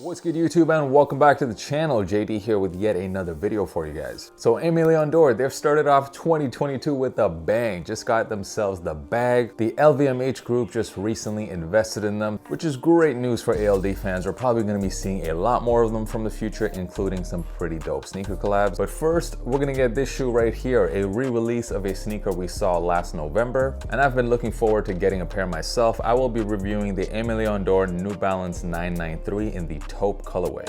What's good YouTube, and welcome back to the channel. JD here with yet another video for you guys. So Aime Dore, they've started off 2022 with a bang. Just got themselves the bag. The LVMH group just recently invested in them, which is great news for ALD fans. We're probably going to be seeing a lot more of them from the future, including some pretty dope sneaker collabs. But first, we're going to get this shoe right here, a re-release of a sneaker we saw last November. And I've been looking forward to getting a pair myself. I will be reviewing the Aime Dore New Balance 993 in the Taupe colorway.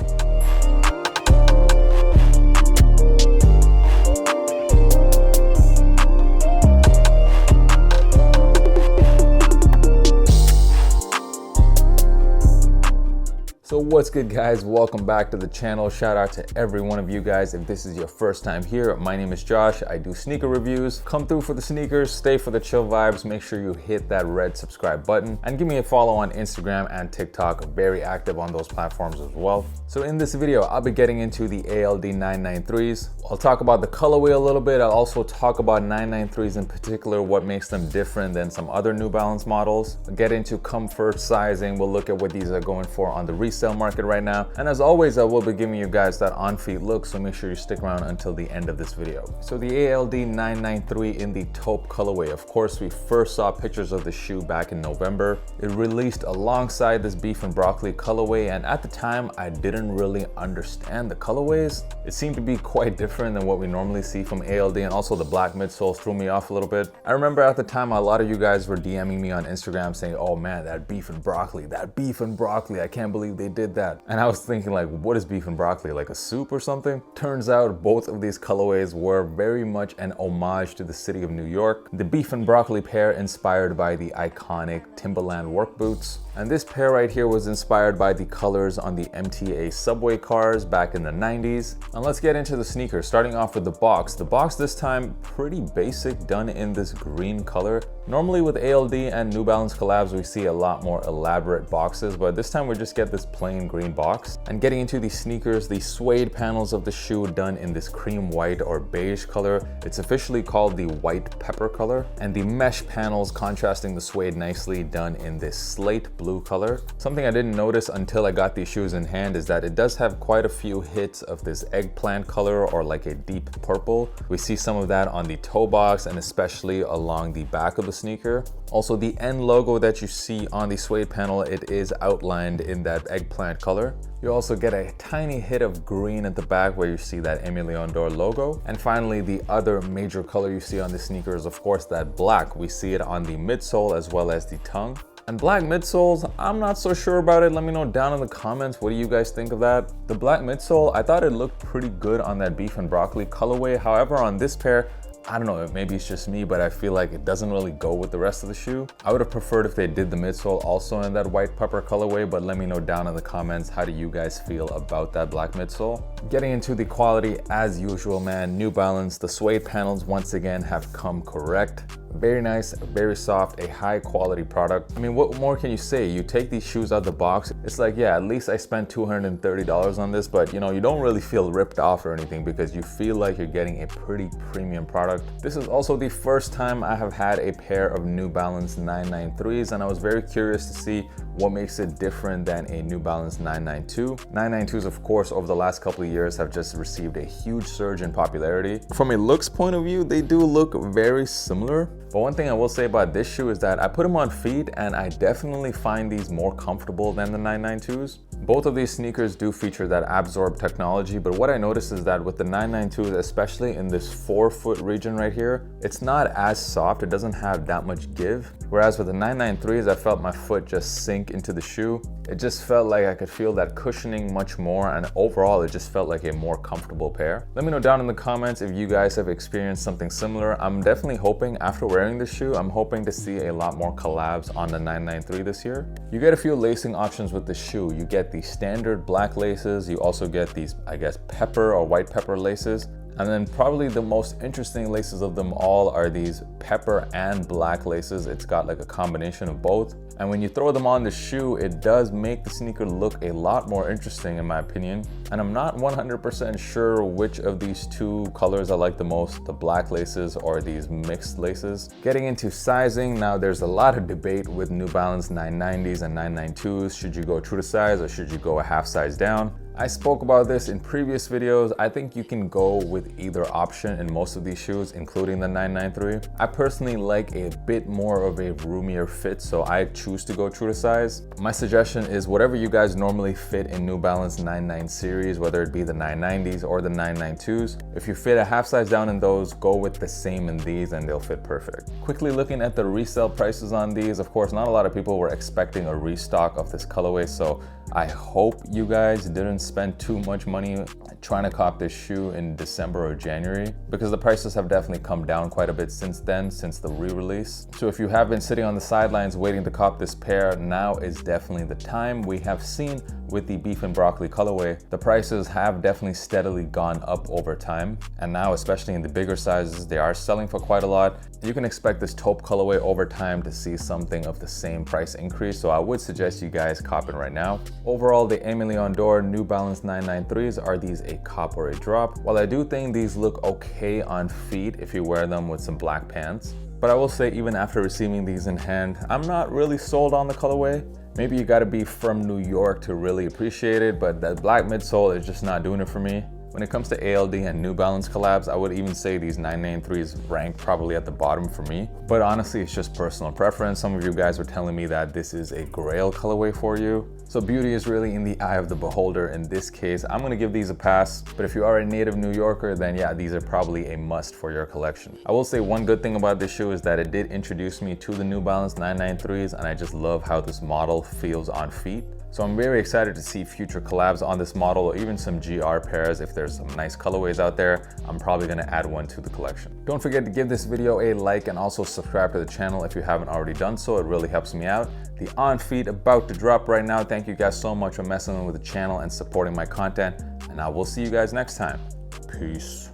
So what's good guys, welcome back to the channel. Shout out to every one of you guys. If this is your first time here, my name is Josh. I do sneaker reviews. Come through for the sneakers, stay for the chill vibes. Make sure you hit that red subscribe button and give me a follow on Instagram and TikTok. Very active on those platforms as well. So in this video, I'll be getting into the ALD 993s. I'll talk about the colorway a little bit. I'll also talk about 993s in particular, what makes them different than some other New Balance models. I'll get into comfort, sizing. We'll look at what these are going for on the resale market right now. And as always, I will be giving you guys that on-feet look, so make sure you stick around until the end of this video. So the ALD 993 in the Taupe colorway. Of course, we first saw pictures of the shoe back in November. It released alongside this beef and broccoli colorway, and at the time, I didn't really understand the colorways. It seemed to be quite different than what we normally see from ALD, and also the black midsole threw me off a little bit. I remember at the time, a lot of you guys were DMing me on Instagram saying, oh man, that beef and broccoli, I can't believe they did that. And I was thinking, like, what is beef and broccoli, like a soup or something? Turns out both of these colorways were very much an homage to the city of New York. The beef and broccoli pair inspired by the iconic Timberland work boots. And this pair right here was inspired by the colors on the MTA subway cars back in the 90s. And let's get into the sneakers, starting off with the box. The box this time, pretty basic, done in this green color. Normally with ALD and New Balance collabs, we see a lot more elaborate boxes, but this time we just get this plain green box. And getting into the sneakers, the suede panels of the shoe done in this cream white or beige color. It's officially called the white pepper color. And the mesh panels contrasting the suede nicely, done in this slate blue color. Something I didn't notice until I got these shoes in hand is that it does have quite a few hits of this eggplant color or like a deep purple. We see some of that on the toe box and especially along the back of the sneaker. Also, the N logo that you see on the suede panel, it is outlined in that eggplant color. You also get a tiny hit of green at the back where you see that Aime Dore logo. And finally, the other major color you see on the sneaker is of course that black. We see it on the midsole as well as the tongue. And black midsoles, I'm not so sure about it. Let me know down in the comments, what do you guys think of that? The black midsole, I thought it looked pretty good on that beef and broccoli colorway. However, on this pair, I don't know, maybe it's just me, but I feel like it doesn't really go with the rest of the shoe. I would have preferred if they did the midsole also in that white pepper colorway, but let me know down in the comments, how do you guys feel about that black midsole? Getting into the quality as usual, man, New Balance, the suede panels once again have come correct. Very nice, very soft, a high quality product. I mean, what more can you say? You take these shoes out the box, it's like, yeah, at least I spent $230 on this, but you know, you don't really feel ripped off or anything because you feel like you're getting a pretty premium product. This is also the first time I have had a pair of New Balance 993s, and I was very curious to see what makes it different than a New Balance 992. 992s, of course, over the last couple of years have just received a huge surge in popularity. From a looks point of view, they do look very similar. But one thing I will say about this shoe is that I put them on feet and I definitely find these more comfortable than the 992s. Both of these sneakers do feature that Absorb technology, but what I noticed is that with the 992s, especially in this forefoot region right here, it's not as soft, it doesn't have that much give. Whereas with the 993s, I felt my foot just sink into the shoe. It just felt like I could feel that cushioning much more, and overall it just felt like a more comfortable pair. Let me know down in the comments if you guys have experienced something similar. I'm definitely hoping after wearing this shoe, I'm hoping to see a lot more collabs on the 993 this year. You get a few lacing options with the shoe. You get the standard black laces, you also get these, I guess, pepper or white pepper laces. And then probably the most interesting laces of them all are these pepper and black laces. It's got like a combination of both. And when you throw them on the shoe, it does make the sneaker look a lot more interesting in my opinion. And I'm not 100% sure which of these two colors I like the most, the black laces or these mixed laces. Getting into sizing, now there's a lot of debate with New Balance 990s and 992s. Should you go true to size or should you go a half size down? I spoke about this in previous videos. I think you can go with either option in most of these shoes, including the 993. I personally like a bit more of a roomier fit, so I choose to go true to size. My suggestion is whatever you guys normally fit in New Balance 99 series, whether it be the 990s or the 992s. If you fit a half size down in those, go with the same in these and they'll fit perfect. Quickly looking at the resale prices on these, of course, not a lot of people were expecting a restock of this colorway, so I hope you guys didn't spend too much money trying to cop this shoe in December or January, because the prices have definitely come down quite a bit since then, since the re-release. So if you have been sitting on the sidelines waiting to cop this pair, now is definitely the time. We have seen with the beef and broccoli colorway, the prices have definitely steadily gone up over time. And now, especially in the bigger sizes, they are selling for quite a lot. You can expect this taupe colorway over time to see something of the same price increase. So I would suggest you guys cop it right now. Overall, the Aime Dore New Balance 993s, are these a cop or a drop? While I do think these look okay on feet if you wear them with some black pants, but I will say even after receiving these in hand, I'm not really sold on the colorway. Maybe you gotta be from New York to really appreciate it, but that black midsole is just not doing it for me. When it comes to ALD and New Balance collabs, I would even say these 993s rank probably at the bottom for me. But honestly, it's just personal preference. Some of you guys were telling me that this is a grail colorway for you. So beauty is really in the eye of the beholder. In this case, I'm gonna give these a pass. But if you are a native New Yorker, then yeah, these are probably a must for your collection. I will say one good thing about this shoe is that it did introduce me to the New Balance 993s, and I just love how this model feels on feet. So I'm very excited to see future collabs on this model, or even some GR pairs. If there's some nice colorways out there, I'm probably gonna add one to the collection. Don't forget to give this video a like and also subscribe to the channel if you haven't already done so. It really helps me out. The on feet about to drop right now. Thank you guys so much for messing with the channel and supporting my content, and I will see you guys next time. Peace.